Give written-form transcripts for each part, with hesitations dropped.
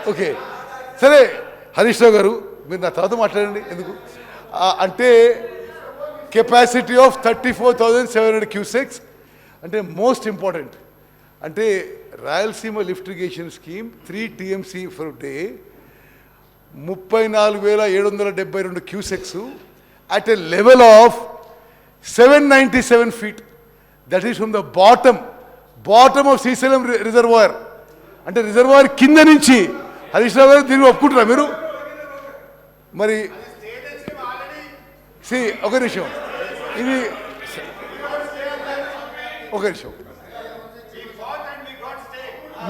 Okay సరే హరీష్ రావు గారు మీరు నా తర్వాత మాట్లాడండి ఎందుకు అంటే కెపాసిటీ ఆఫ్ 34,700 క్యూసెక్స్ అంటే మోస్ట్ ఇంపార్టెంట్ అంటే Rayalaseema lift irrigation scheme 3 TMC for day 34,772 cusecs at a level of 797 feet. That is from the bottom of Srisalam reservoir. అంటే రిజర్వాయర్ కింద నుంచి హరీష్ రావు గారు దీన్ని ఒప్పుకుంటారా మీరు మరి ఒక నిమిషం ఇది ఒక నిమిషం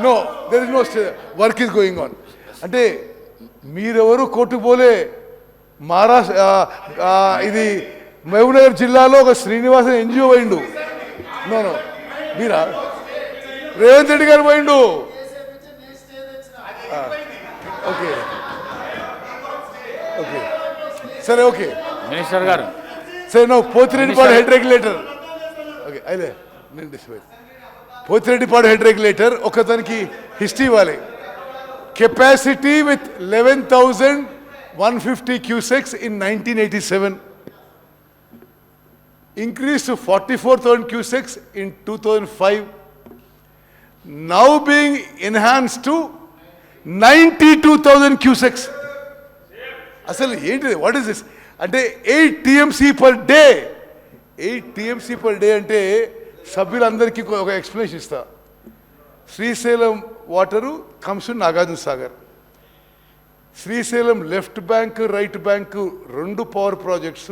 no there is no work is going on అంటే మీరెవరు కోర్టుకు పోలే మహారాష్ట్ర ఇది మహబూబ్నగర్ జిల్లాలో ఒక శ్రీనివాసన్ NGO పోయిండు నో మీరా రేవంత్ రెడ్డి గారు పోయిండు ఓకే ఓకే సరే ఓకే మినిస్టర్ గారు సరే no Pothireddypadu head regulator okay అయితే నేను డిస్ప్లే పోతిరెడ్డిపాడు హెడ్ రెగ్యులేటర్ ఒకతనికి హిస్టరీ ఇవ్వాలి capacity with 11,150 cusecs in 1987, increased to 44,000 cusecs in 2005, now being enhanced to 92,000 cusecs. అసలు ఏంటిది వాట్ ఇస్ దిస్ అంటే 8 TMC per day 8 TMC per day అంటే సభ్యులందరికీ ఒక ఎక్స్ప్లెనేషన్ ఇస్తా Srisailam water comes to Nagarjuna Sagar Srisailam left bank right bank 2 power projects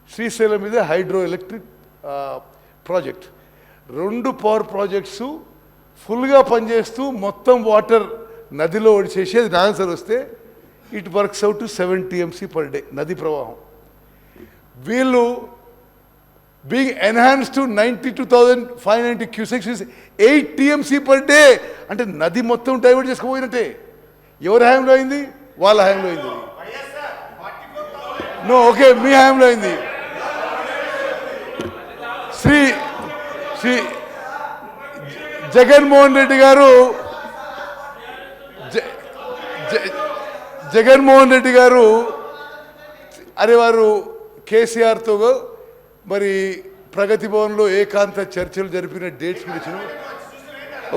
Srisailam మీద hydro electric project 2 power projects ఫుల్గా పనిచేస్తూ మొత్తం వాటర్ నదిలో ఒడిచేసేది ఆన్సర్ వస్తే it works out to 7 TMC per day నది ప్రవాహం వీళ్ళు being enhanced to 92,590 cusecs is 8 TMC per day అంటే నది మొత్తం డైవర్ట్ చేసుకుపోయినట్టే ఎవరి హయాంలో అయింది వాళ్ళ హయాంలో అయింది నో ఓకే మీ హయాంలో అయింది శ్రీ జగన్మోహన్ రెడ్డి గారు జగన్మోహన్ రెడ్డి గారు అరే వారు కేసీఆర్తో మరి ప్రగతి భవన్లో ఏకాంత చర్చలు జరిపిన డేట్స్ గురించి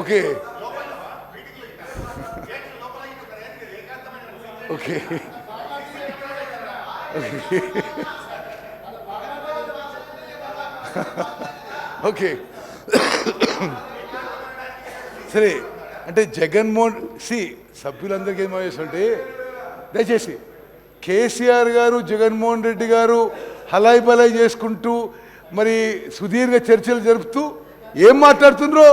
ఓకే ఓకే ఓకే సరే అంటే జగన్మోహన్ సభ్యులందరికీ ఏమో చేస్తుంటే దయచేసి కేసీఆర్ గారు జగన్మోహన్ రెడ్డి గారు హలాయి బలాయి చేసుకుంటూ మరి సుదీర్ఘ చర్చలు జరుపుతూ ఏం మాట్లాడుతుండ్రో